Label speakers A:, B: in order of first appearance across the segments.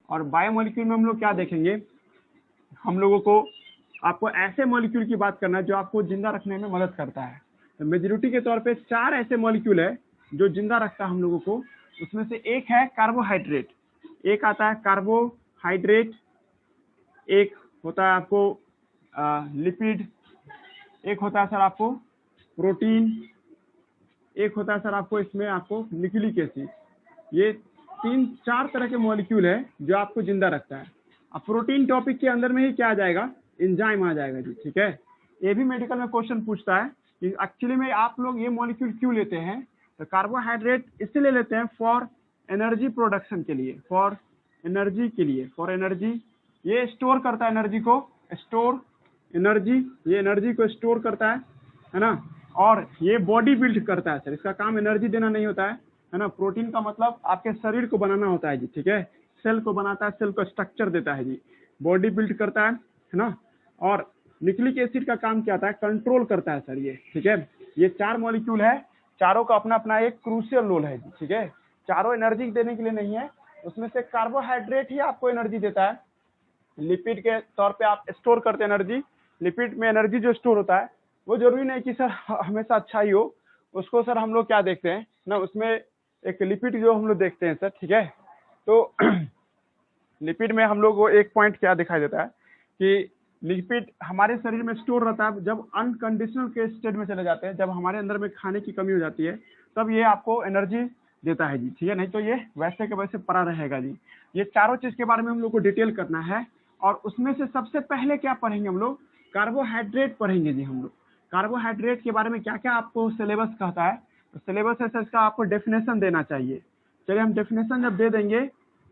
A: और बायोमोलिक्यूल में हम लोग क्या देखेंगे, हम लोगों को आपको ऐसे मॉलिक्यूल की बात करना है जो आपको जिंदा रखने में मदद करता है। तो मेजोरिटी के तौर पे 4 ऐसे मॉलिक्यूल है जो जिंदा रखता है हम लोगों को। उसमें से एक है कार्बोहाइड्रेट, एक आता है कार्बोहाइड्रेट, एक होता है आपको लिपिड, एक होता है सर आपको प्रोटीन, एक होता है सर आपको इसमें आपको न्यूक्लिक एसिड। ये 3-4 तरह के मॉलिक्यूल है जो आपको जिंदा रखता है। अब प्रोटीन टॉपिक के अंदर में ही क्या आ जाएगा, एंजाइम आ जाएगा जी, ठीक है। ये भी मेडिकल में क्वेश्चन पूछता है कि एक्चुअली में आप लोग ये मॉलिक्यूल क्यों लेते हैं। तो कार्बोहाइड्रेट इसलिए लेते हैं फॉर एनर्जी प्रोडक्शन के लिए, फॉर एनर्जी के लिए, फॉर एनर्जी। ये स्टोर करता है एनर्जी को, स्टोर एनर्जी, ये एनर्जी को स्टोर करता है ना। और ये बॉडी बिल्ड करता है सर, इसका काम एनर्जी देना नहीं होता है ना। प्रोटीन का मतलब आपके शरीर को बनाना होता है जी, ठीक है। सेल को बनाता है, सेल को स्ट्रक्चर देता है जी, बॉडी बिल्ड करता है ना। और न्यूक्लिक एसिड का काम क्या होता है, कंट्रोल करता है सर ये, ठीक है। ये 4 मॉलिक्यूल है, चारों का अपना अपना एक क्रूशियल रोल है जी, ठीक है। चारों एनर्जी देने के लिए नहीं है, उसमें से कार्बोहाइड्रेट ही आपको एनर्जी देता है। लिपिड के तौर पे आप स्टोर करते हैं एनर्जी। लिपिड में एनर्जी जो स्टोर होता है वो जरूरी नहीं कि सर हमेशा अच्छा ही हो, उसको सर हम लोग क्या देखते हैं ना, उसमें एक लिपिड जो हम लोग देखते हैं सर, ठीक है। तो लिपिड में हम लोग को एक पॉइंट क्या दिखाई देता है कि लिपिड हमारे शरीर में स्टोर रहता है। जब अनकंडीशनल के स्टेट में चले जाते हैं, जब हमारे अंदर में खाने की कमी हो जाती है, तब ये आपको एनर्जी देता है जी, ठीक है। नहीं तो ये वैसे के वैसे पड़ा रहेगा जी। ये चारों चीज के बारे में हम लोग को डिटेल करना है। और उसमें से सबसे पहले क्या पढ़ेंगे हम लोग, कार्बोहाइड्रेट पढ़ेंगे जी हम लोग। कार्बोहाइड्रेट के बारे में क्या क्या आपको सिलेबस कहता है, तो सिलेबस है सर इसका आपको डेफिनेशन देना चाहिए। चलिए हम डेफिनेशन जब दे देंगे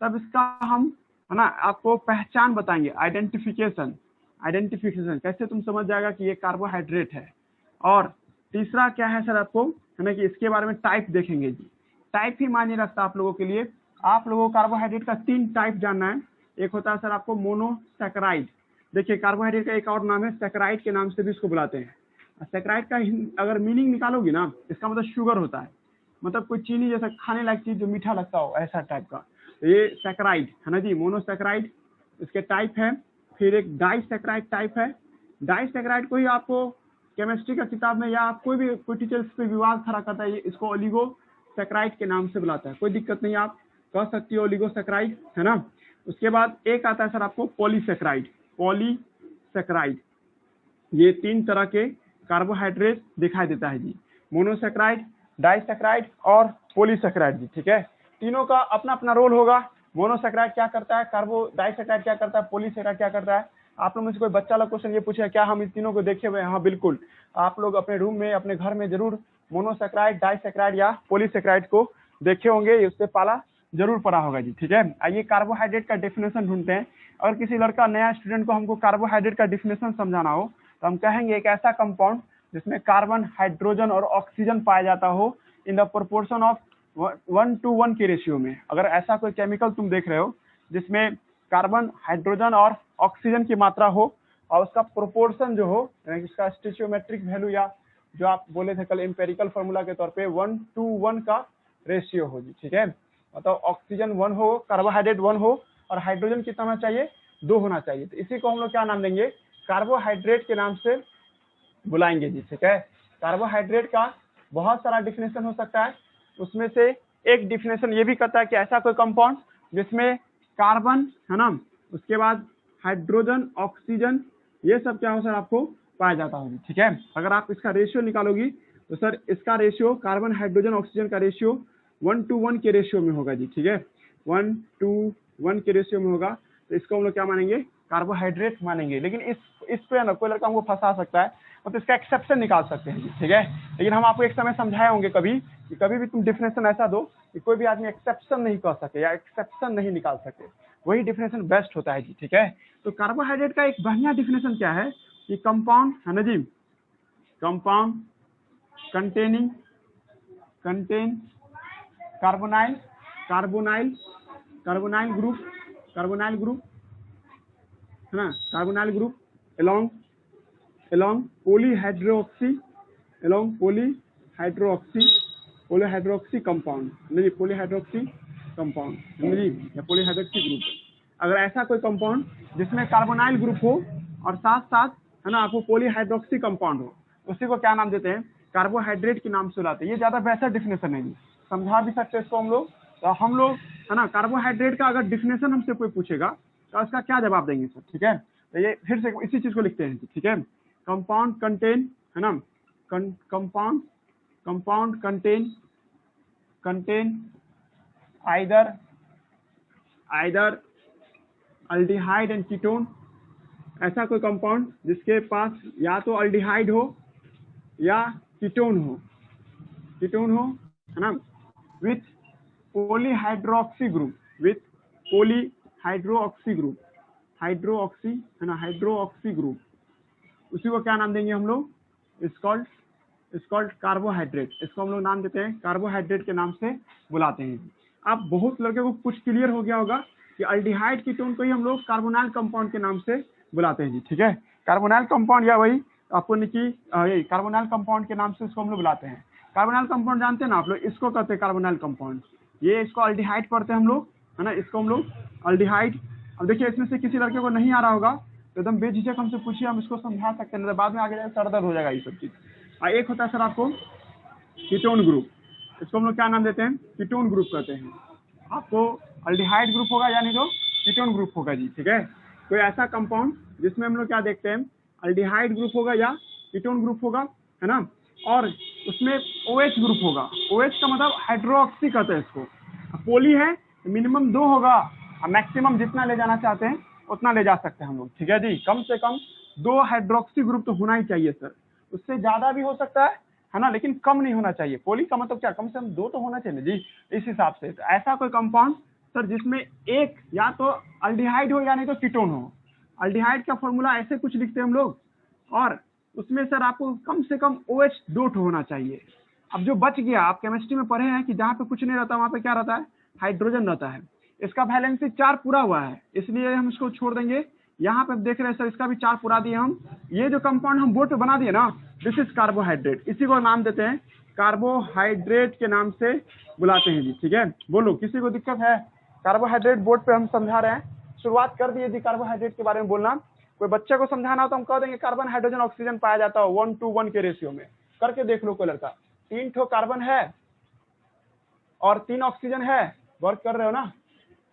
A: तब इसका हम है ना आपको पहचान बताएंगे, आइडेंटिफिकेशन। आइडेंटिफिकेशन कैसे तुम समझ जाएगा कि ये कार्बोहाइड्रेट है। और तीसरा क्या है सर आपको है ना कि इसके बारे में टाइप देखेंगे जी। टाइप ही मायने रखता है आप लोगों के लिए। आप लोगों को कार्बोहाइड्रेट का 3 टाइप जानना है। एक होता है सर आपको मोनोसैकेराइड। देखिए कार्बोहाइड्रेट का एक और नाम है सैकेराइड के नाम से भी इसको बुलाते हैं। सैकेराइड का अगर मीनिंग निकालोगी ना, इसका मतलब शुगर होता है, मतलब कोई चीनी जैसा खाने लायक चीज जो मीठा लगता हो, ऐसा टाइप का। तो ये सैकेराइड है ना जी, मोनोसैकेराइड इसके टाइप है। फिर एक डाइसैकेराइड टाइप है। डाइसैकेराइड को ही आपको केमिस्ट्री का किताब में या आप कोई टीचर इस पे विवाद खड़ा करता है, इसको ओलिगोसैकेराइड के नाम से बुलाता है। कोई दिक्कत नहीं, आप कह सकती हो ओलिगोसैकेराइड, है ना। उसके बाद एक आता है सर आपको पॉलीसैकेराइड। पॉलीसैकेराइड ये 3 तरह के कार्बोहाइड्रेट दिखाई देता है जी, मोनोसैकेराइड, डाइसैकेराइड और पॉलीसैकेराइड जी, ठीक है। तीनों का अपना अपना रोल होगा। मोनोसैकेराइड क्या करता है, डाइसैकेराइड क्या करता है, पॉलीसैकेराइड क्या करता है। आप लोग में से कोई बच्चा लोग क्वेश्चन ये पूछे क्या हम इन तीनों को देखे हुए हैं, हाँ बिल्कुल। आप लोग अपने रूम में अपने घर में जरूर मोनोसैकेराइड, डाइसैकेराइड या पॉलीसैकेराइड को देखे होंगे, उससे पाला जरूर पड़ा होगा जी, ठीक है। आइए कार्बोहाइड्रेट का डेफिनेशन ढूंढते हैं। अगर किसी लड़का नया स्टूडेंट को हमको कार्बोहाइड्रेट का डेफिनेशन समझाना हो तो हम कहेंगे एक ऐसा कंपाउंड जिसमें कार्बन, हाइड्रोजन और ऑक्सीजन पाया जाता हो इन द प्रोपोर्शन ऑफ 1:1 के रेशियो में। अगर ऐसा कोई केमिकल तुम देख रहे हो जिसमें कार्बन, हाइड्रोजन और ऑक्सीजन की मात्रा हो और उसका प्रोपोर्शन जो हो, उसका स्टोइचियोमेट्रिक वैल्यू या जो आप बोले थे कल एम्पेरिकल फॉर्मूला के तौर पे 1:1 का रेशियो हो जी, ठीक है। मतलब ऑक्सीजन 1 हो, कार्बोहाइड्रेट 1 हो और हाइड्रोजन कितना होना चाहिए, 2 होना चाहिए। तो इसी को हम लोग क्या नाम देंगे, कार्बोहाइड्रेट के नाम से बुलाएंगे जी, ठीक है। कार्बोहाइड्रेट का बहुत सारा डिफिनेशन हो सकता है, उसमें से एक डिफिनेशन ये भी कहता है कि ऐसा कोई कंपाउंड जिसमें कार्बन है ना, उसके बाद हाइड्रोजन, ऑक्सीजन, ये सब क्या हो सर आपको पाया जाता होगी, ठीक है। अगर आप इसका रेशियो निकालोगी तो सर इसका रेशियो कार्बन, हाइड्रोजन, ऑक्सीजन का रेशियो 1:1 के रेशियो में होगा जी, ठीक है। 1:1 के रेशियो में होगा। तो इसको हम लोग क्या मानेंगे, कार्बोहाइड्रेट मानेंगे। लेकिन इस पे ना कोई लड़का हमको फंसा सकता है, मतलब इसका एक्सेप्शन निकाल सकते हैं जी, ठीक है। लेकिन हम आपको एक समय समझाए होंगे कभी कि कभी भी तुम डिफिनेशन ऐसा दो कि कोई भी आदमी एक्सेप्शन नहीं कह सके या एक्सेप्शन नहीं निकाल सके, वही डिफिनेशन बेस्ट होता है जी, ठीक है। तो कार्बोहाइड्रेट का एक बढ़िया डिफिनेशन क्या है कि कंपाउंड है ना जी, कंपाउंड कंटेन कार्बोनाइल ग्रुप है ना, carbonyl group along polyhydroxy compound, नहीं पॉलीहाइड्रोक्सी कंपाउंड नहीं या पॉलीहाइड्रोक्सी ग्रुप। अगर ऐसा कोई कंपाउंड जिसमें कार्बोनाइल ग्रुप हो और साथ साथ है ना आपको पॉलीहाइड्रोक्सी कंपाउंड हो, उसी को क्या नाम देते हैं? कार्बोहाइड्रेट के नाम से बुलाते हैं। ये ज्यादा बेहतर डिफिनेशन है जी, समझा भी सकते हैं इसको हम लोग। तो हम लोग है ना कार्बोहाइड्रेट का अगर डिफिनेशन हमसे कोई पूछेगा तो उसका क्या जवाब देंगे सर? ठीक है, तो ये फिर से इसी चीज को लिखते हैं। ठीक है, कंपाउंड कंटेन, है ना, compound contain either aldehyde and ketone. ऐसा कोई कंपाउंड जिसके पास या तो अल्डिहाइड हो या कीटोन हो, है ना, with polyhydroxy group, with polyhydroxy group, hydroxy है ना, हाइड्रोक्सी ग्रुप, उसी को क्या नाम देंगे हम लोग? It's called carbohydrate. इसको हम लोग नाम देते हैं कार्बोहाइड्रेट के नाम से बुलाते हैं। अब बहुत लड़के को कुछ क्लियर हो गया होगा कि अल्डिहाइड कीटोन को ही हम लोग कार्बोनाइल कंपाउंड के नाम से बुलाते हैं जी। ठीक है, कार्बोनाइल कंपाउंड या वही आपको निकी कार्बोनाइल कंपाउंड के नाम से इसको हम लोग बुलाते हैं। कार्बोनाइल कंपाउंड जानते हैं ना आप लोग, इसको कहते हैं कार्बोनाइल कंपाउंड। ये इसको अल्डिहाइड पढ़ते हैं हम लोग, है ना, इसको हम लोग अल्डिहाइड। अब देखिए इसमें से किसी लड़के को नहीं आ रहा होगा तो एकदम बेझिझक हमसे पूछिए, हम इसको समझा सकते हैं, बाद में आगे जाकर सर दर्द हो जाएगा ये सब चीज। एक होता है सर आपको कीटोन ग्रुप, इसको हम लोग क्या नाम देते हैं? कीटोन ग्रुप कहते हैं। आपको अल्डिहाइड ग्रुप होगा या नहीं तो कीटोन ग्रुप होगा जी। ठीक है, कोई ऐसा कंपाउंड जिसमें हम लोग क्या देखते हैं? अल्डिहाइड ग्रुप होगा या कीटोन ग्रुप होगा, है ना, और उसमें OH ग्रुप होगा। OH का मतलब हाइड्रोक्सी कहते हैं इसको। पोली है मिनिमम 2 होगा, मैक्सिमम जितना ले जाना चाहते हैं उतना ले जा सकते हैं हम लोग। ठीक है जी, कम से कम 2 हाइड्रोक्सी ग्रुप तो होना ही चाहिए सर, उससे ज्यादा भी हो सकता है ना, लेकिन कम नहीं होना चाहिए। पोली का मतलब क्या, कम से कम 2 तो होना चाहिए जी। इस हिसाब से तो ऐसा कोई कंपाउंड सर जिसमें एक या तो अल्डिहाइड हो या नहीं तो कीटोन हो। अल्डिहाइड का फॉर्मूला ऐसे कुछ लिखते हैं हम लोग, और उसमें सर आपको कम से कम OH डोट होना चाहिए। अब जो बच गया, आप केमिस्ट्री में पढ़े हैं कि जहाँ पे कुछ नहीं रहता वहां पे क्या रहता है? हाइड्रोजन रहता है। इसका वैलेंसी 4 पूरा हुआ है, इसलिए हम इसको छोड़ देंगे। यहाँ पे देख रहे हैं सर, इसका भी 4 पूरा दिए हम। ये जो कंपाउंड हम बोर्ड पे बना दिए ना, दिस इज कार्बोहाइड्रेट। इसी को नाम देते हैं कार्बोहाइड्रेट के नाम से बुलाते हैं जी। ठीक है, बोलो किसी को दिक्कत है? कार्बोहाइड्रेट बोर्ड पे हम समझा रहे हैं, शुरुआत कर दिए जी कार्बोहाइड्रेट के बारे में बोलना। कोई बच्चे को समझाना हो तो हम कह देंगे कार्बन हाइड्रोजन ऑक्सीजन पाया जाता हो 1:1 के रेशियो में। करके देख लो कोई लड़का, 3 ठो कार्बन है और 3 ऑक्सीजन है, वर्क कर रहे हो ना,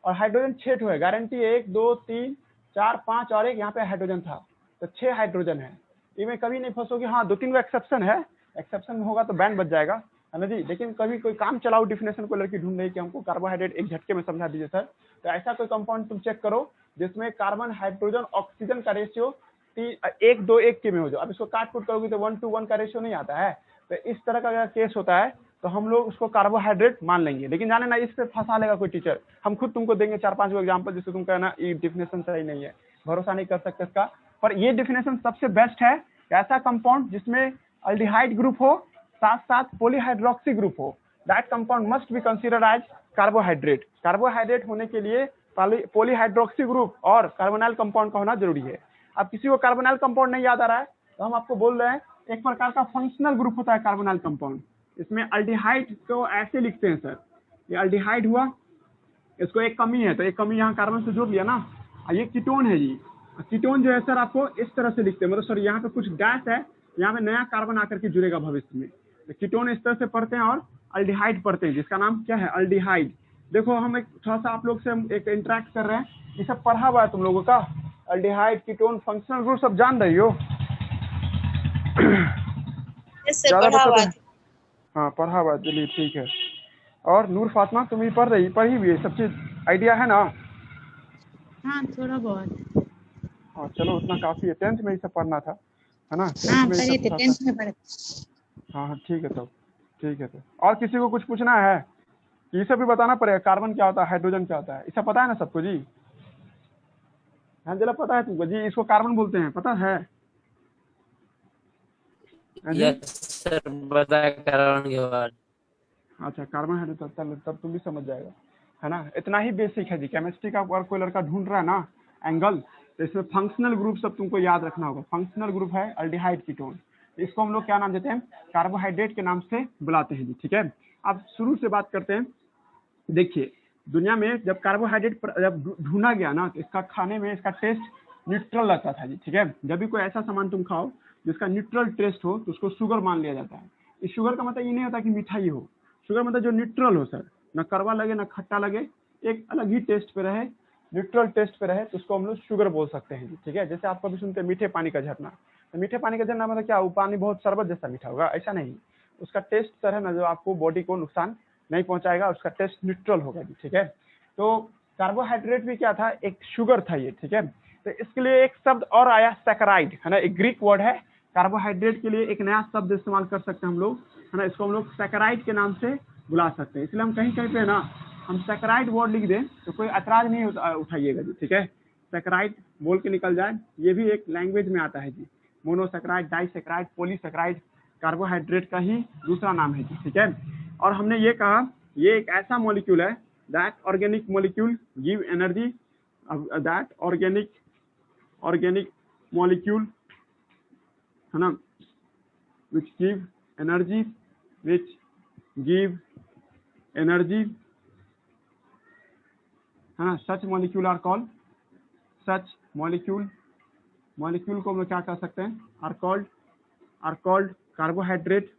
A: और हाइड्रोजन 6 ठो है, गारंटी 1 2 3 4 5 और एक यहाँ पे हाइड्रोजन था, तो 6 हाइड्रोजन है। इनमें कभी नहीं फंसोगे। हाँ 2-3 एक्सेप्शन है, एक्सेप्शन होगा तो बैंड बच जाएगा, है ना जी। लेकिन कभी कोई काम चलाओ डिफिनेशन को लड़की ढूंढ रही कि हमको कार्बोहाइड्रेट एक झटके में समझा दीजिए सर, तो ऐसा कोई कंपाउंड तुम चेक करो जिसमें कार्बन हाइड्रोजन ऑक्सीजन का रेशियो 1:1 के में हो जाओ। अब इसको काट कूट करोगे तो 1:1 का रेशियो नहीं आता है, तो इस तरह का अगर केस होता है तो हम लोग उसको कार्बोहाइड्रेट मान लेंगे। लेकिन जाने ना, इस पे फंसा लेगा कोई टीचर, हम खुद तुमको देंगे 4-5 एग्जाम्पल जिससे तुम कहना ये डिफिनेशन सही नहीं है, भरोसा नहीं कर सकते इसका। पर ये डिफिनेशन सबसे बेस्ट है, ऐसा कंपाउंड जिसमें अल्डिहाइड ग्रुप हो साथ साथ पॉलीहाइड्रोक्सी ग्रुप हो, that compound must be considered as carbohydrate. Carbohydrate होने के लिए पॉलीहाइड्रोक्सी ग्रुप और कार्बोनाइल कंपाउंड का होना जरूरी है। अब किसी को कार्बोनाइल कंपाउंड नहीं याद आ रहा है तो हम आपको बोल रहे हैं, एक प्रकार का फंक्शनल ग्रुप होता है कार्बोनाइल कंपाउंड। इसमें अल्डिहाइड को ऐसे लिखते हैं सर, ये अल्डिहाइड हुआ, इसको एक कमी है तो एक कमी यहाँ कार्बन से जोड़ लिया ना, ये कीटोन है जी। कीटोन जो है सर आपको इस तरह से लिखते हैं, मतलब सर यहाँ पे कुछ गैस है, यहाँ पे नया कार्बन आकर के जुड़ेगा भविष्य में, तो कीटोन इस तरह से पढ़ते हैं, और अल्डिहाइड पढ़ते हैं जिसका नाम क्या है? अल्डिहाइड। देखो हम एक थोड़ा सा आप लोग से हम एक इंटरेक्ट कर रहे हैं, ये सब पढ़ा हुआ है तुम लोगों का, अल्डिहाइड कीटोन फंक्शनल ग्रुप सब जान रही हो? ज्यादा बता, हाँ पढ़ा हुआ, चलिए ठीक है। और नूर फातिमा तुम ही पढ़ी भी सब चीज आइडिया है ना?
B: हाँ थोड़ा बहुत।
A: हाँ चलो उतना काफी है, 10th में ही सब पढ़ना था, है ना?
B: हाँ पढ़े थे, 10th में पढ़े।
A: हाँ ठीक है तब, ठीक है। तो और किसी को कुछ पूछना है? ये सब भी बताना पड़ेगा, कार्बन क्या होता है, हाइड्रोजन क्या होता है, इसका पता है ना सबको जी? हाँ जरा पता है तुमको जी, इसको कार्बन बोलते हैं, पता है?
C: यस सर, बताया कार्बन के बाद।
A: अच्छा कार्बन हाइड्रोजन, तब तुम भी समझ जाएगा, है ना? इतना ही बेसिक है जी केमिस्ट्री का। और कोई लड़का ढूंढ रहा है ना एंगल, तो इसमें फंक्शनल ग्रुप सब तुमको याद रखना होगा। फंक्शनल ग्रुप है अल्डिहाइड कीटोन, इसको हम लोग क्या नाम देते हैं? कार्बोहाइड्रेट के नाम से बुलाते हैं जी। ठीक है, अब शुरू से बात करते हैं। देखिए दुनिया में जब कार्बोहाइड्रेट जब ढूंढा गया ना, तो इसका खाने में इसका टेस्ट न्यूट्रल रहता था जी, ठीक है। जब भी कोई ऐसा सामान तुम खाओ जिसका न्यूट्रल टेस्ट हो तो उसको शुगर मान लिया जाता है। इस शुगर का मतलब ये नहीं होता कि मिठाई हो, शुगर मतलब जो न्यूट्रल हो सर, ना कड़वा लगे ना खट्टा लगे, एक अलग ही टेस्ट पे रहे, न्यूट्रल टेस्ट पे रहे, तो उसको हम लोग शुगर बोल सकते हैं जी, ठीक है। जैसे आप कभी सुनते हैं मीठे पानी का झरना, तो मीठे पानी का झरना मतलब क्या, वो पानी बहुत शरबत जैसा मीठा होगा, ऐसा नहीं। उसका टेस्ट सर है ना, जो आपको बॉडी को नुकसान नहीं पहुंचाएगा, उसका टेस्ट न्यूट्रल होगा जी, ठीक है। तो कार्बोहाइड्रेट भी क्या था, एक शुगर था ये, ठीक है। तो इसके लिए एक शब्द और आया सैकराइड, है ना, एक ग्रीक वर्ड है। कार्बोहाइड्रेट के लिए एक नया शब्द इस्तेमाल कर सकते हैं हम लोग, है ना, इसको हम लोग सैकराइड के नाम से बुला सकते हैं। इसलिए हम कहीं कहीं पे ना हम सैकराइड वर्ड लिख दें तो कोई ऐतराज नहीं उठाइएगा जी, ठीक है। सैकराइड बोल के निकल जाए, ये भी एक लैंग्वेज में आता है जी। मोनोसैकराइड, डाइसैकराइड, पॉलीसैकराइड कार्बोहाइड्रेट का ही दूसरा नाम है जी, ठीक है। और हमने ये कहा ये एक ऐसा मॉलिक्यूल है that organic molecule give energy, that organic molecule, है ना, which give energy, है ना, such molecule are called, such molecule को हम लोग क्या कर सकते हैं, are called कार्बोहाइड्रेट।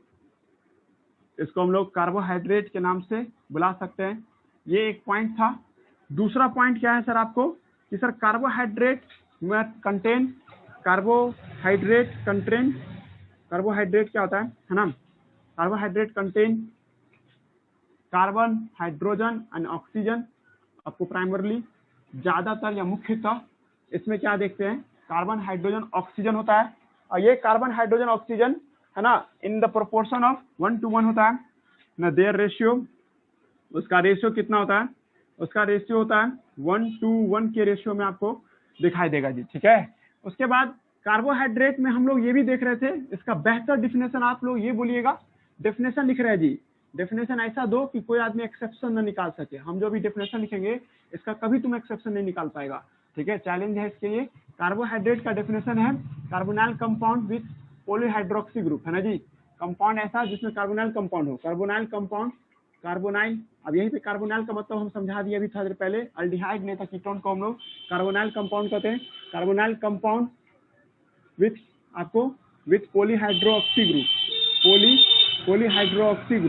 A: इसको हम लोग कार्बोहाइड्रेट के नाम से बुला सकते हैं। ये एक पॉइंट था। दूसरा पॉइंट क्या है सर आपको, कि सर कार्बोहाइड्रेट में कंटेन कार्बोहाइड्रेट क्या होता है ना, carbohydrate contain carbon, hydrogen and oxygen. आपको प्राइमरली ज्यादातर या मुख्यतः इसमें क्या देखते हैं, कार्बन, हाइड्रोजन, ऑक्सीजन होता है। और ये कार्बन, हाइड्रोजन, ऑक्सीजन है ना, इन द प्रोपोर्शन ऑफ 1:1 होता है ना, देयर रेशियो, उसका रेशियो कितना होता है, उसका रेशियो होता है 1:1 के रेशियो में आपको दिखाई देगा जी, ठीक है। उसके बाद कार्बोहाइड्रेट में हम लोग ये भी देख रहे थे, इसका बेहतर डिफिनेशन आप लोग ये बोलिएगा, डेफिनेशन लिख रहे हैं जी, डेफिनेशन ऐसा दो कि कोई आदमी एक्सेप्शन न निकाल सके। हम जो भी डेफिनेशन लिखेंगे इसका कभी तुम एक्सेप्शन नहीं निकाल पाएगा, ठीक है, चैलेंज है इसके लिए। कार्बोहाइड्रेट का डेफिनेशन है carbonyl compound with polyhydroxy group, है ना जी, कंपाउंड ऐसा जिसमें कार्बोनाइल कंपाउंड हो, कार्बोनाइल कंपाउंड, कार्बोनाइल, अब यहीं पे कार्बोनाइल का मतलब हम समझा दिए अभी थोड़ी देर पहले, अल्डिहाइड नहीं था, कीटोन को हम लोग कार्बोनाइल कंपाउंड कहते हैं। कार्बोनाइल कंपाउंड विथ आपको with polyhydroxy group, polyhydroxy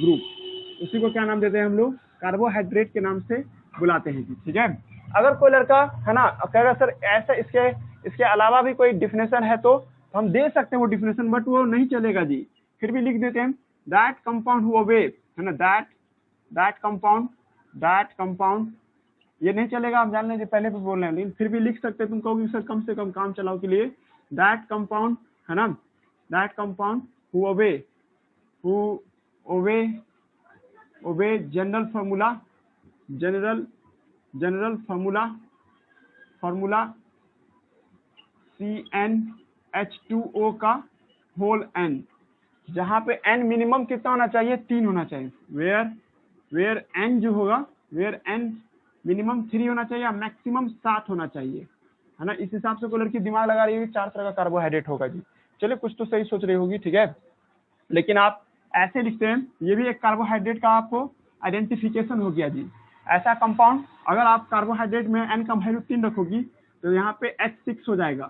A: group, उसी को क्या नाम देते हैं हम लोग, कार्बोहाइड्रेट के नाम से बुलाते हैं जी, ठीक है। अगर कोई लड़का है ना कहेगा सर ऐसा इसके अलावा भी कोई डिफिनेशन है तो हम दे सकते हैं वो डिफिनेशन, बट वो नहीं चलेगा जी, फिर भी लिख देते हैं दैट कंपाउंड हु ओबे, है ना, दैट कंपाउंड, ये नहीं चलेगा, हम जान लेंगे पहले भी बोल रहे हैं, लेकिन फिर भी लिख सकते हैं। तुम कहोगे सर कम से कम काम चलाओ के लिए दैट कंपाउंड, है ना, that compound who obey general formula CnH2O का होल n, जहां पे n मिनिमम कितना होना चाहिए, 3 होना चाहिए, वेयर n जो होगा, वेयर n मिनिमम 3 होना चाहिए, मैक्सिमम 7 होना चाहिए, है ना। इस हिसाब से कोई लड़की दिमाग लगा रही होगी 4 तरह का कार्बोहाइड्रेट होगा जी, चलिए कुछ तो सही सोच रही होगी, ठीक है। लेकिन आप ऐसे लिखते हैं, ये भी एक कार्बोहाइड्रेट का आपको आइडेंटिफिकेशन हो गया जी। ऐसा कंपाउंड अगर आप कार्बोहाइड्रेट में n का वैल्यू 3 रखोगी तो यहाँ पे H6 हो जाएगा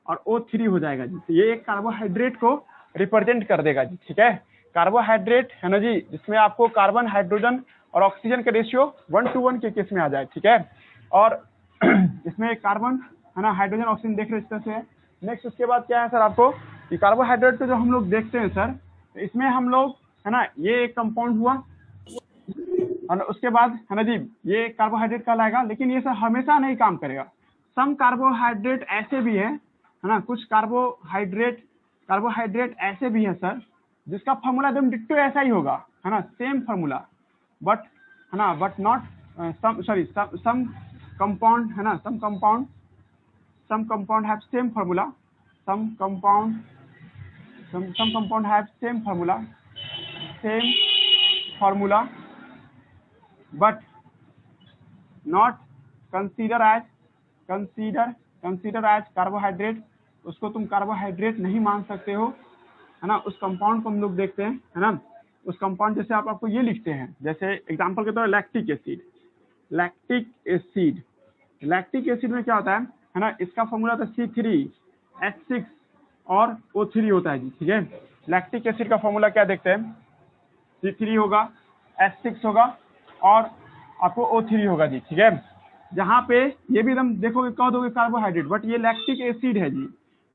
A: और O3 हो जाएगा जी, तो ये एक कार्बोहाइड्रेट को रिप्रेजेंट कर देगा जी, ठीक है। कार्बोहाइड्रेट है ना जी, जिसमें आपको कार्बन, हाइड्रोजन और ऑक्सीजन का रेशियो 1:1 के केस में आ जाए, ठीक है। और इसमें कार्बन, है ना, हाइड्रोजन, ऑक्सीजन देख रहे इस तरह से है। नेक्स्ट उसके बाद क्या है सर आपको, कि कार्बोहाइड्रेट को जो हम लोग देखते हैं सर, तो इसमें हम लोग, है ना, ये एक कंपाउंड हुआ, और उसके बाद है ना जी ये कार्बोहाइड्रेट कहलाएगा, लेकिन ये सर हमेशा नहीं काम करेगा। सम कार्बोहाइड्रेट ऐसे भी है ना, कुछ कार्बोहाइड्रेट ऐसे भी है सर जिसका फॉर्मूला एकदम डिट्टो ऐसा ही होगा, है ना, सेम फॉर्मूला, बट है ना, बट नॉट सम कंपाउंड, है ना, some compound have same formula, some compound have same formula but not consider as carbohydrate, उसको तुम कार्बोहाइड्रेट नहीं मान सकते हो, है ना। उस कंपाउंड को हम लोग देखते हैं, है ना, उस कंपाउंड जैसे आप आपको ये लिखते हैं, जैसे एग्जांपल के तौर lactic acid, lactic acid, lactic acid में क्या होता है ना, इसका फॉर्मूला था C3H6 और O3 होता है जी, ठीक है। लैक्टिक एसिड का फॉर्मूला क्या देखते हैं, C3 होगा, H6 होगा और आपको O3 होगा जी, ठीक है। जहाँ पे ये भी एकदम देखोगे कह दोगे कार्बोहाइड्रेट, बट ये लैक्टिक एसिड है जी।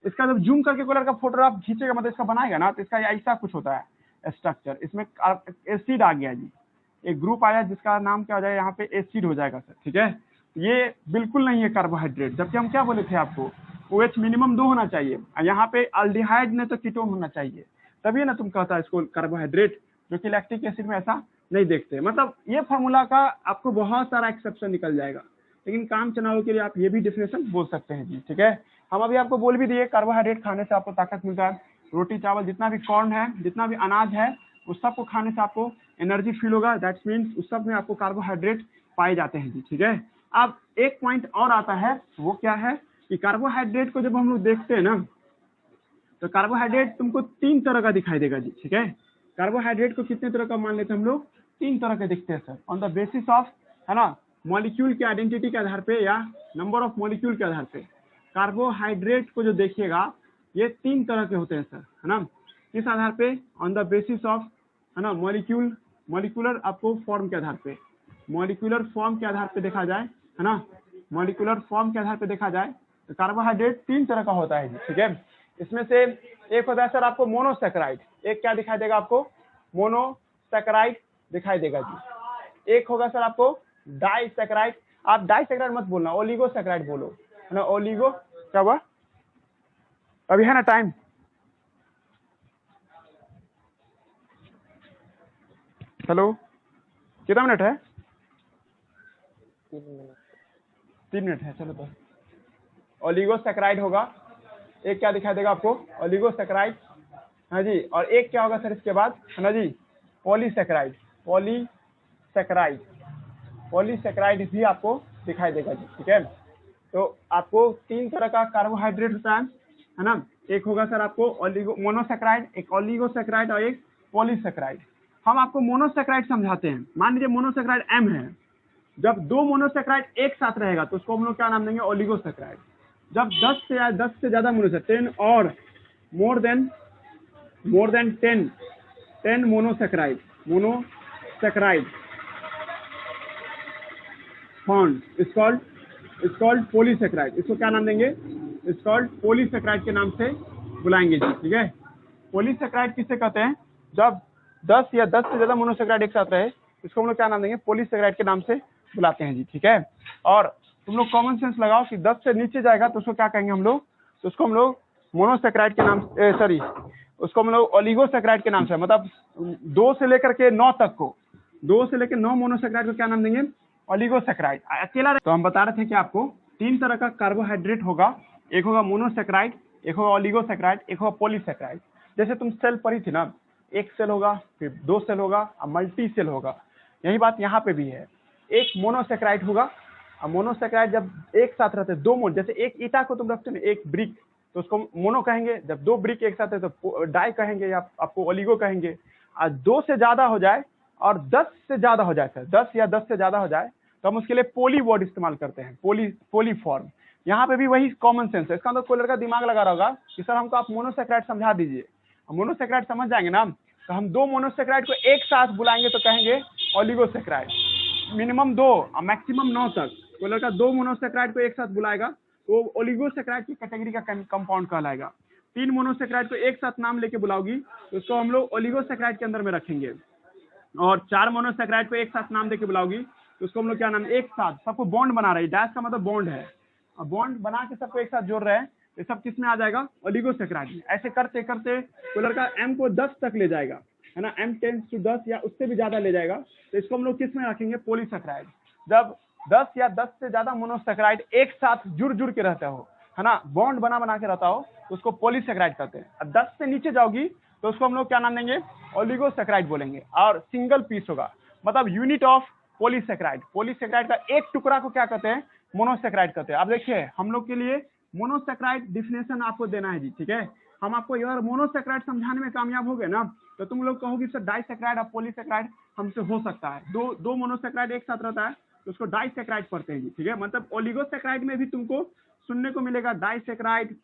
A: इसका जब जूम करके कोई लड़का फोटो आप खींचेगा, मतलब इसका बनाएगा ना, तो इसका ऐसा कुछ होता है स्ट्रक्चर, इसमें एसिड आ गया जी, एक ग्रुप आया जिसका नाम क्या हो जाएगा यहाँ पे एसिड हो जाएगा सर, ठीक है। ये बिल्कुल नहीं है कार्बोहाइड्रेट, जबकि हम क्या बोले थे आपको, OH मिनिमम 2 होना चाहिए, यहाँ पे अल्डिहाइड ने तो कीटोन होना चाहिए, तभी ना तुम कहता है इसको कार्बोहाइड्रेट, जो कि लैक्टिक एसिड में ऐसा नहीं देखते। मतलब ये फार्मूला का आपको बहुत सारा एक्सेप्शन निकल जाएगा, लेकिन काम चलाने के लिए आप ये भी डिफिनेशन बोल सकते हैं जी, ठीक है। हम अभी आपको बोल भी दिए कार्बोहाइड्रेट खाने से आपको ताकत मिलता है, रोटी चावल जितना भी कॉर्न है, जितना भी अनाज है, उस सब को खाने से आपको एनर्जी फील होगा, दैट्स मीन्स उस सब में आपको कार्बोहाइड्रेट पाए जाते हैं जी, ठीक है। अब एक पॉइंट और आता है, वो क्या है कि कार्बोहाइड्रेट को जब हम लोग देखते हैं ना, तो कार्बोहाइड्रेट तुमको 3 तरह का दिखाई देगा जी, ठीक है। कार्बोहाइड्रेट को कितने तरह का मान लेते हैं हम लोग, 3 तरह के दिखते हैं sir, on the basis of, है ना, मॉलिक्यूल के आइडेंटिटी के आधार पे या नंबर ऑफ मॉलिक्यूल के आधार पे। कार्बोहाइड्रेट को जो देखिएगा ये 3 तरह के होते हैं सर, है ना, किस आधार पे, ऑन द बेसिस ऑफ, है ना, मॉलिक्यूलर आपको फॉर्म के आधार पे, मॉलिक्यूलर फॉर्म के आधार पे देखा जाए, है ना, मॉलिक्यूलर फॉर्म के आधार पे देखा जाए तो कार्बोहाइड्रेट 3 तरह का होता है, ठीक है। इसमें से एक होता है सर आपको मोनोसैकेराइड, एक क्या दिखाई देगा आपको, मोनोसैकेराइड दिखाई देगा जी। एक होगा सर आपको डाइसैकेराइड, आप डाइसैकेराइड मत बोलना, ओलिगोसैकेराइड बोलो, है ना, ओलिगो क्या हुआ, अभी है ना टाइम, हेलो कितना मिनट है, 3 मिनट है, चलो तो ओलिगोसैकेराइड होगा, एक क्या दिखाई देगा आपको, ओलिगोसैकेराइड, हाँ जी, और एक क्या होगा सर इसके बाद, है ना जी, पॉलीसैकेराइड, पॉलीसैकेराइड, पॉलीसैकेराइड भी आपको दिखाई देगा जी, ठीक है। तो आपको 3 तरह का कार्बोहाइड्रेट होता है ना, एक होगा सर आपको मोनोसैकेराइड, एक ओलिगोसैकेराइड और एक पॉलीसैकेराइड। हम आपको मोनोसैकेराइड समझाते हैं, मान लीजिए मोनोसैकेराइड M है, जब 2 मोनोसैकेराइड एक साथ रहेगा तो उसको हम लोग क्या नाम देंगे, ओलिगोसैकेराइड। जब 10 से ज्यादा मोनोसैकेराइड, 10 और more than 10 monosaccharide found is called polysaccharide. इसको क्या नाम देंगे, इज कॉल्ड पॉलीसैकेराइड के नाम से बुलाएंगे जी, ठीक है। पॉलीसैकेराइड किसे कहते हैं, जब 10 या 10 से ज्यादा मोनोसैकेराइड एक साथ रहे, इसको हम लोग क्या नाम देंगे, पॉलीसैकेराइड के नाम से बुलाते हैं जी, ठीक है। और तुम लोग कॉमन सेंस लगाओ कि 10 से नीचे जाएगा तो उसको क्या कहेंगे हम लोग, तो उसको हम लोग मोनोसैकेराइड के नाम, सॉरी, उसको हम लोग ओलिगोसैकेराइड के नाम से, मतलब 2 से लेकर के 9 तक को, 2 से लेकर 9 मोनोसैकेराइड को क्या नाम देंगे, ओलिगोसैकेराइड। अकेला तो हम बता रहे थे कि आपको 3 तरह का कार्बोहाइड्रेट होगा, एक होगा मोनोसैकेराइड, एक होगा ओलिगोसैकेराइड, एक होगा पॉलीसैकेराइड। जैसे तुम सेल पढ़ी थी ना, एक सेल होगा, फिर 2 सेल होगा और मल्टी सेल होगा, यही बात यहाँ पे भी है। एक मोनोसैकेराइड होगा, और मोनोसैकेराइड जब एक साथ रहते हैं, 2 मोन, जैसे एक ईटा को तुम रखते हो ना, एक ब्रिक, तो उसको मोनो कहेंगे, जब 2 ब्रिक एक साथ है तो डाई कहेंगे या आपको ओलिगो कहेंगे। और 2 से ज्यादा हो जाए और 10 से ज्यादा हो जाए सर, 10 या 10 से ज्यादा हो जाए तो हम उसके लिए पोली वर्ड इस्तेमाल करते हैं, पोली फॉर्म। यहाँ पे भी वही कॉमन सेंस है, इसका मतलब कोई लड़का दिमाग लगा रहा होगा कि सर हमको आप मोनोसैकेराइड समझा दीजिए, मोनोसैकेराइड समझ जाएंगे ना, तो हम 2 मोनोसैकेराइड को एक साथ बुलाएंगे तो कहेंगे ओलिगोसैकेराइड। मिनिमम 2 और मैक्सिमम 9 तक कोई लड़का 2 मोनोसैकेराइड को एक साथ बुलाएगा तो ओलिगोसैकेराइड की कैटेगरी का कंपाउंड कहलाएगा। 3 मोनोसैकेराइड को एक साथ नाम लेके बुलाओगी तो उसको हम लोग ओलिगोसैकेराइड के अंदर में रखेंगे, और 4 मोनोसैकेराइड को एक साथ नाम देके बुलाओगी तो उसको हम लोग क्या नाम, एक साथ सबको बॉन्ड बना रहे हैं, डैश का मतलब बॉन्ड है, और बॉन्ड बना के सबको एक साथ जोड़ रहे हैं, ये सब किस में आ जाएगा, ओलिगोसैकेराइड में। ऐसे करते करते कोई लड़का M को 10 तक ले जाएगा, है ना, M टेंस टू 10 या उससे भी ज्यादा ले जाएगा, तो इसको हम लोग किस में रखेंगे, पॉलीसैकेराइड। जब 10 या 10 से ज्यादा मोनोसैकेराइड एक साथ जुड़ के रहता हो, है ना, बॉन्ड बना के रहता हो, तो उसको पॉलीसैकेराइड कहते हैं। अब 10 से नीचे जाओगी तो उसको हम लोग क्या नाम देंगे, ओलिगोसैकेराइड बोलेंगे, और सिंगल पीस होगा, मतलब यूनिट ऑफ पॉलीसैकेराइड। पॉलीसैकेराइड का एक टुकड़ा को क्या कहते हैं, मोनोसैकेराइड कहते हैं। अब देखिए हम लोग के लिए मोनोसैकेराइड डिफिनेशन आपको देना है जी, ठीक है। हम आपको अगर मोनोसेक्राइड समझाने में कामयाब हो गए ना, तो तुम लोग कहोगे सर डाइसेक्राइड और पॉलीसेक्राइड हमसे हो सकता है। दो मोनोसेक्राइड एक साथ रहता है तो उसको डाइसेक्राइड पढ़ते हैं जी, ठीक है। मतलब ओलिगोसेक्राइड में भी तुमको सुनने को मिलेगा डाइसेक्राइड।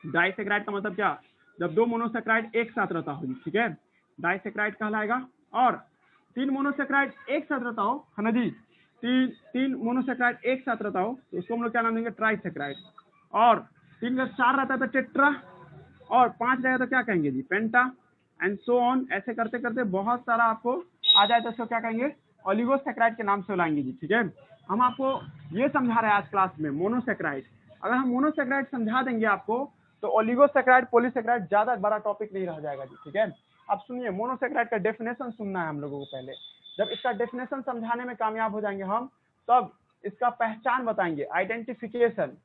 A: डाइसेक्राइड का मतलब क्या, जब दो मोनोसेक्राइड एक साथ रहता हो, ठीक है, डाइसेक्राइड कहलाएगा। और तीन मोनोसेक्राइड एक साथ रहता हो, है ना जी, तीन मोनोसेक्राइड एक साथ रहता हो तो उसको हम लोग क्या नाम देंगे, ट्राइसेक्राइड। और तीन का चार रहता है तो टेट्रा, और पांच रहेगा तो क्या कहेंगे जी, पेंटा, एंड सो ऑन। ऐसे करते करते बहुत सारा आपको आ जाए तो उसको क्या कहेंगे, ओलिगोसेक्राइड के नाम से बुलाएंगे जी, ठीक है। हम आपको ये समझा रहे हैं आज क्लास में मोनोसेक्राइड। अगर हम मोनोसेक्राइड समझा देंगे आपको तो ओलिगोसेक्राइड पॉलीसेक्राइड ज्यादा बड़ा टॉपिक नहीं रह जाएगा जी, ठीक है। अब सुनिए, मोनोसेक्राइड का डेफिनेशन सुनना है हम लोगों को पहले। जब इसका डेफिनेशन समझाने में कामयाब हो जाएंगे हम, तब इसका पहचान बताएंगे, आइडेंटिफिकेशन।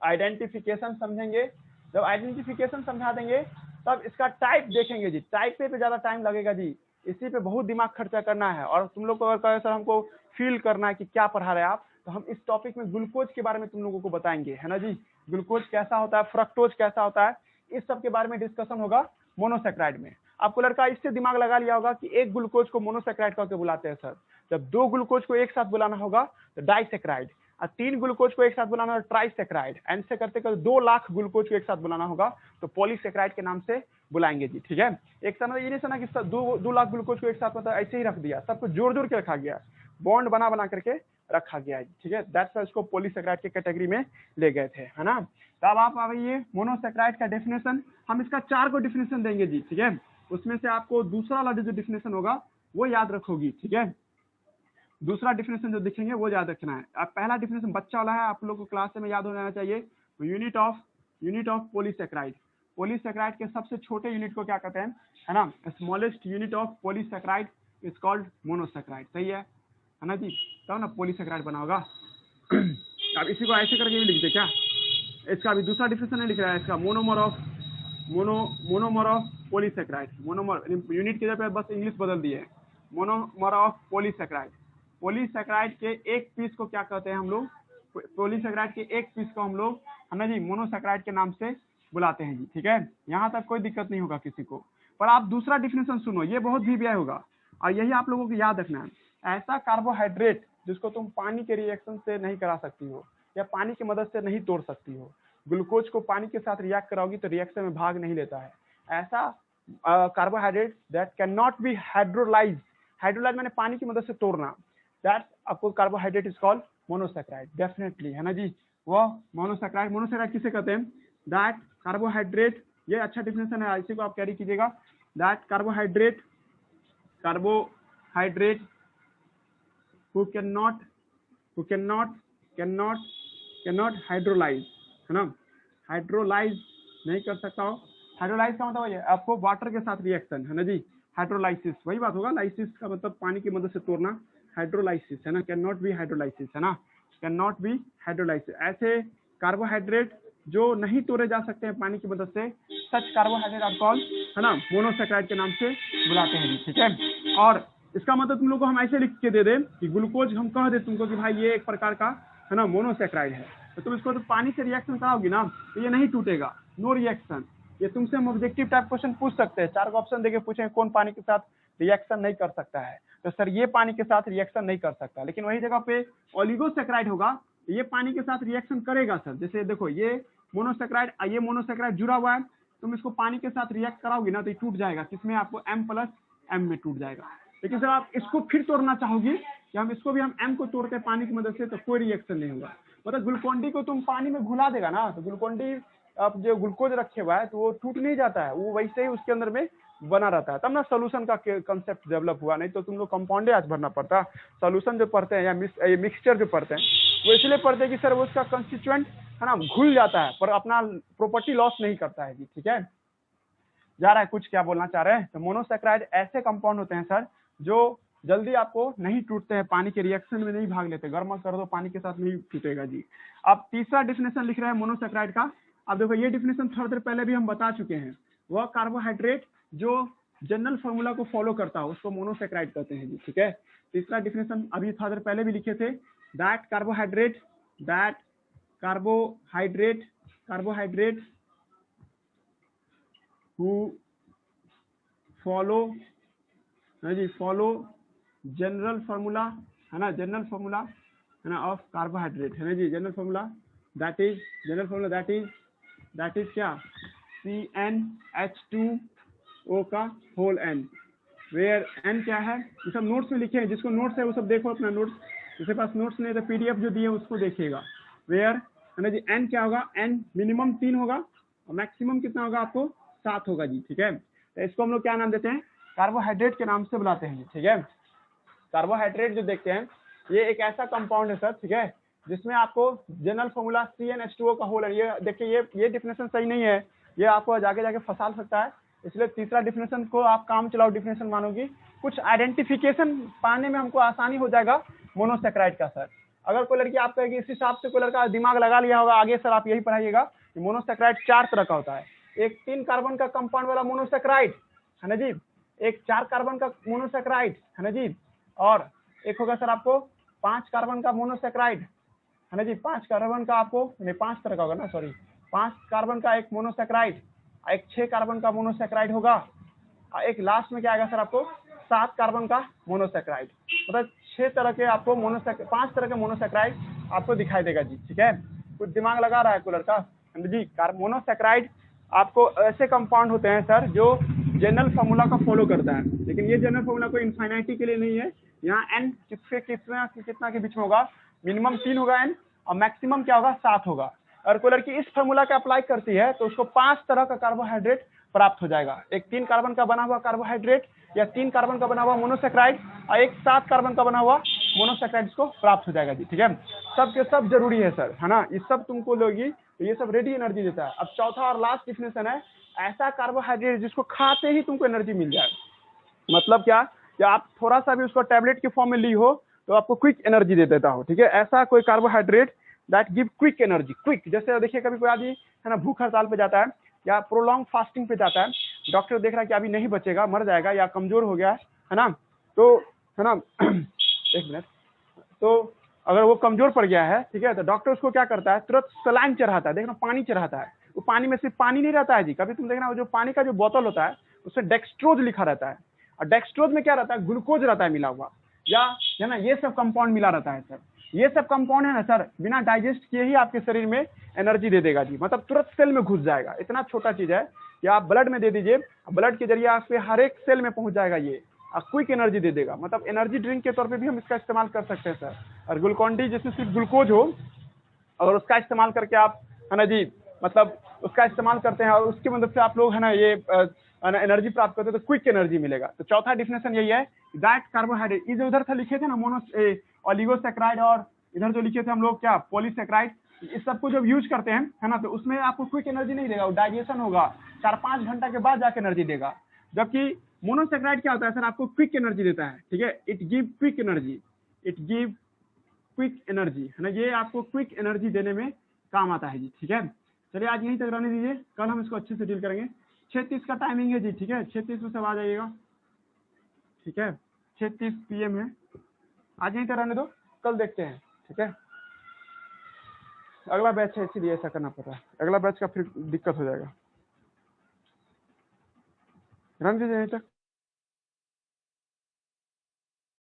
A: आइडेंटिफिकेशन समझेंगे, जब आइडेंटिफिकेशन समझा देंगे तब इसका टाइप देखेंगे जी। टाइप पे ज्यादा टाइम लगेगा जी, इसी पे बहुत दिमाग खर्चा करना है। और तुम लोग को अगर कहे सर हमको फील करना है कि क्या पढ़ा रहे आप, तो हम इस टॉपिक में ग्लूकोज के बारे में तुम लोगों को बताएंगे, है ना जी। ग्लूकोज कैसा होता है, फ्रक्टोज कैसा होता है, इस सब के बारे में डिस्कशन होगा मोनोसेक्राइड में। आपको लड़का इससे दिमाग लगा लिया होगा कि एक ग्लूकोज को मोनोसेक्राइड करके बुलाते हैं सर। जब दो ग्लूकोज को एक साथ बुलाना होगा तो डाइसेक्राइड, और तीन ग्लूकोज को एक साथ बुलाना होगा ट्राइसेक्राइड, एंड से करते करते 2 लाख ग्लूकोज को एक साथ बुलाना होगा तो पॉलीसेक्राइड के नाम से बुलाएंगे जी, ठीक है। एक समय ये नहीं सुना कि 2 लाख ग्लूकोज को एक साथ मतलब ऐसे ही रख दिया, सबको जोड़ जोड़ के रखा गया, बॉन्ड बना बना करके रखा गया है, ठीक है। दैट्स व्हाई इसको पॉलीसेक्राइड के कैटेगरी में ले गए थे, है ना। तो अब आप आइए मोनोसेक्राइड का डेफिनेशन, हम इसका 4 को डेफिनेशन देंगे जी, ठीक है। उसमें से आपको दूसरा वाला जो डेफिनेशन होगा वो याद रखोगी, ठीक है। दूसरा डेफिनेशन जो दिखेंगे वो याद रखना है। अब पहला डेफिनेशन बच्चा वाला है, आप लोगों को क्लास में याद हो जाना चाहिए। Unit of polysaccharide. पॉलीसेक्राइड के सबसे छोटे यूनिट को क्या कहते हैं, है ना, smallest unit of polysaccharide is called monosaccharide. सही है ना जी, तब ना पॉलीसेक्राइड बना होगा। अब इसी को ऐसे करके भी लिखते क्या, इसका अभी दूसरा डेफिनेशन नहीं लिख रहा है, इसका monomer of polysaccharide. Monomer unit की जगह बस इंग्लिश बदल दिए है, मोनोमर ऑफ पॉलीसेक्राइड। पॉलीसेक्राइड के एक पीस को क्या कहते हैं हम लोग, पॉलीसेक्राइड के एक पीस को हम लोग, है ना जी, मोनोसेक्राइड के नाम से बुलाते हैं जी, ठीक है। यहाँ तक कोई दिक्कत नहीं होगा किसी को। पर आप दूसरा डेफिनेशन सुनो, ये बहुत भी व्यय होगा और यही आप लोगों को याद रखना है। ऐसा कार्बोहाइड्रेट जिसको तुम पानी के रिएक्शन से नहीं करा सकती हो या पानी की मदद से नहीं तोड़ सकती हो, ग्लूकोज को पानी के साथ रिएक्ट कराओगी तो रिएक्शन में भाग नहीं लेता है, ऐसा carbohydrate that can not be hydrolyse. Hydrolyse मैंने पानी की मदद से तोड़ना, दैट आपको carbohydrate is called monosaccharide, definitely, है ना जी। वह मोनोसेक्राइड, मोनोसेक्राइड किसे कहते हैं, दैट कार्बोहाइड्रेट, ये अच्छा डिफिनेशन है, इसी को आप कैरी कीजिएगा। That carbohydrate who cannot hydrolyse, है ना, हाइड्रोलाइज नहीं कर सकता हो। हाइड्रोलाइज का मतलब ये आपको वाटर के साथ रिएक्शन, है ना जी, हाइड्रोलाइसिस वही बात होगा। लाइसिस का मतलब पानी की मदद से तोड़ना, हाइड्रोलाइसिस, है ना, कैन नॉट बी हाइड्रोलाइसिस, है ना, कैन नॉट बी हाइड्रोलाइसिस। ऐसे कार्बोहाइड्रेट जो नहीं तोड़े जा सकते हैं पानी की मदद से, सच कार्बोहाइड्रेट आर कॉल्ड, है ना, मोनोसेक्राइड के नाम से बुलाते हैं, ठीक है। और इसका मतलब तुम लोग को हम ऐसे लिख के दे दें कि ग्लूकोज, हम कह दे तुमको कि भाई ये एक प्रकार का, है ना, मोनोसेक्राइड है, तो तुम इसको तो पानी से रिएक्शन कराओगी ना तो ये नहीं टूटेगा, नो रिएक्शन। ये तुमसे हम ऑब्जेक्टिव टाइप क्वेश्चन पूछ सकते हैं, 4 ऑप्शन देके पूछेंगे कौन पानी के साथ रिएक्शन नहीं कर सकता है, तो सर ये पानी के साथ रिएक्शन नहीं कर सकता। लेकिन वही जगह पे ओलिगोसेक्राइड होगा, ये पानी के साथ रिएक्शन करेगा सर। जैसे देखो ये मोनोसेक्राइड जुड़ा हुआ है, तुम इसको पानी के साथ रिएक्ट कराओगी ना तो ये टूट जाएगा, किसमें, आपको M+M में टूट जाएगा। लेकिन सर आप इसको फिर तोड़ना चाहोगी कि हम इसको भी हम M को तोड़ते हैं पानी की मदद से, तो कोई रिएक्शन नहीं होगा। मतलब ग्लूकोन डी को तुम पानी में घुला देगा ना, तो ग्लूकोन डी अब जो ग्लूकोज रखे हुआ है तो वो टूट नहीं जाता है, वो वैसे ही उसके अंदर में बना रहता है। तब ना सोल्यूशन का कंसेप्ट डेवलप हुआ, नहीं तो तुम लोग कंपाउंडे आज भरना पड़ता। सोल्यूशन जो पढ़ते हैं या मिक्सचर जो पढ़ते हैं वो इसलिए पढ़ते हैं कि सर वो उसका कंस्टिट्यूएंट, है ना, घुल जाता है पर अपना प्रॉपर्टी लॉस नहीं करता है जी, ठीक है। जा रहा है कुछ, क्या बोलना चाह रहे हैं। तो मोनोसेक्राइड ऐसे कंपाउंड होते हैं सर जो जल्दी आपको नहीं टूटते हैं, पानी के रिएक्शन में नहीं भाग लेते, गर्म कर दो पानी के साथ नहीं टूटेगा जी। अब तीसरा डिफिनेशन लिख रहे हैं मोनोसेक्राइड का। अब देखो ये डिफिनेशन थोड़ी देर पहले भी हम बता चुके हैं, वह कार्बोहाइड्रेट जो जनरल फॉर्मूला को फॉलो करता है उसको मोनोसेक्राइड कहते हैं जी, ठीक है। तीसरा डिफिनेशन अभी थोड़ी देर पहले भी लिखे थे, दैट कार्बोहाइड्रेट हु फॉलो है जी, फॉलो जनरल फार्मूला है ना, जनरल फार्मूला है ना ऑफ कार्बोहाइड्रेट है ना जी, जनरल फार्मूला दैट इज क्या, CnH2O का होल n, वेयर n क्या है, ये सब नोट्स में लिखे हैं, जिसको नोट्स है वो सब देखो अपना नोट्स, जिसके पास नोट्स नहीं है तो PDF जो दिए उसको देखिएगा। वेयर है ना जी, n क्या होगा, n मिनिमम 3 होगा और मैक्सिमम कितना होगा आपको 7 होगा जी, ठीक है। तो इसको हम लोग क्या नाम देते हैं, कार्बोहाइड्रेट के नाम से बुलाते हैं, ठीक है। कार्बोहाइड्रेट जो देखते हैं ये एक ऐसा कंपाउंड है सर, ठीक है, जिसमें आपको जनरल फॉर्मूला CnH2O का होल है, ये देखिए ये डिफिनेशन सही नहीं है, ये आपको जाके फंसा सकता है, इसलिए तीसरा डिफिनेशन को आप काम चलाओ डिफिनेशन मानोगी, कुछ आइडेंटिफिकेशन पाने में हमको आसानी हो जाएगा मोनोसेक्राइड का सर। अगर कोई लड़की आप कहेगी इस हिसाब से कोई लड़का दिमाग लगा लिया होगा, आगे सर आप यही पढ़ाइएगा कि मोनोसेक्राइड 4 तरह का होता है, एक 3 कार्बन का कंपाउंड वाला मोनोसेक्राइड है ना जी, एक 4 कार्बन का मोनोसेक्राइड है ना जी, और एक होगा सर आपको 5 कार्बन का मोनोसेक्राइड है ना जी, 5 कार्बन का आपको नहीं 5 तरह का होगा ना, सॉरी 5 कार्बन का एक मोनोसेक्राइड, एक 6 कार्बन का मोनोसेक्राइड होगा, और एक लास्ट में क्या आएगा सर आपको 7 कार्बन का मोनोसेक्राइड, मतलब 6 तरह के आपको 5 तरह के मोनोसेक्राइड आपको दिखाई देगा जी, ठीक है। कुछ दिमाग लगा रहा है कूलर का जी। मोनोसेक्राइड आपको ऐसे कंपाउंड होते हैं सर जो जनरल फार्मूला का फॉलो करता है, लेकिन ये जनरल फार्मूला कोई इन्फिनिटी के लिए नहीं है, यहाँ n कितना के बीच में होगा, मिनिमम 3 होगा n और मैक्सिमम क्या होगा 7 होगा। और कोई लड़की इस फार्मूला का अप्लाई करती है तो उसको 5 तरह का कार्बोहाइड्रेट प्राप्त हो जाएगा, एक 3 कार्बन का बना हुआ कार्बोहाइड्रेट या 3 कार्बन का बना हुआ मोनोसेक्राइड और एक 7 कार्बन का बना हुआ मोनोसेक्राइड को प्राप्त हो जाएगा जी, ठीक है। सब के सब जरूरी है सर, है ना, ये सब तुमको लोगी तो ये सब रेडी एनर्जी देता है। अब चौथा और लास्ट डिफिनेशन है ऐसा कार्बोहाइड्रेट जिसको खाते ही तुमको एनर्जी मिल जाए, मतलब क्या कि आप थोड़ा सा भी उसको टैबलेट के फॉर्म में ली हो तो आपको क्विक एनर्जी दे देता हो, ठीक है। ऐसा कोई carbohydrate that give quick energy, quick, जैसे देखिए कभी कोई आदमी है ना भूख हड़ताल पे जाता है या प्रोलॉन्ग फास्टिंग पे जाता है, डॉक्टर देख रहा है कि अभी नहीं बचेगा, मर जाएगा या कमजोर हो गया है ना, तो है ना एक मिनट, तो अगर वो कमजोर पड़ गया है, ठीक है, तो डॉक्टर उसको क्या करता है, तुरंत सलाइन चढ़ाता है, देखना पानी चढ़ाता है, वो पानी में सिर्फ पानी नहीं रहता है जी, कभी तुम देखना वो जो पानी का जो बोतल होता है उसमें डेक्सट्रोज लिखा रहता है, और डेक्सट्रोज में क्या रहता है, ग्लूकोज रहता है मिला हुआ, या है ना ये सब कंपाउंड मिला रहता है सर। ये सब कंपाउंड है ना सर बिना डाइजेस्ट किए ही आपके शरीर में एनर्जी दे देगा जी, मतलब तुरंत सेल में घुस जाएगा, इतना छोटा चीज है कि आप ब्लड में दे दीजिए, ब्लड के जरिए आपके हर एक सेल में पहुंच जाएगा ये, और क्विक एनर्जी दे देगा, मतलब एनर्जी ड्रिंक के तौर पे भी हम इसका इस्तेमाल कर सकते हैं सर। और ग्लूकोन डी जिसमें सिर्फ ग्लूकोज हो और उसका इस्तेमाल करके आप है ना जी, मतलब उसका इस्तेमाल करते हैं और उसकी मदद से आप लोग है ना ये एनर्जी प्राप्त करते हैं तो क्विक एनर्जी मिलेगा। तो चौथा डिफिनेशन यही है दैट कार्बोहाइड्रेट, इधर उधर था लिखे थे ना ओलिगोसेक्राइड और इधर जो लिखे थे हम लोग क्या पॉलीसेक्राइड, इस सबको जब यूज करते हैं है ना तो उसमें आपको क्विक एनर्जी नहीं देगा, वो डाइजेशन होगा 4-5 घंटा के बाद जाके एनर्जी देगा, जबकि मोनोसेक्राइड क्या होता है सर आपको क्विक एनर्जी देता है, ठीक है, it give quick energy, it give quick energy है ना, ये आपको क्विक एनर्जी देने में काम आता है जी, ठीक है। चलिए आज यहीं तक रहने दीजिए, कल हम इसको अच्छे से डील करेंगे। 6:30 का टाइमिंग है जी, ठीक है, 6:30 में सब आ जाइएगा, ठीक है, 6:30 PM है, आज यहीं तक रहने दो, कल देखते हैं, ठीक है। अगला बैच है इसीलिए ऐसा करना पड़ रहा है, अगला बैच का फिर दिक्कत हो जाएगा, रहने दीजिए यहीं तक।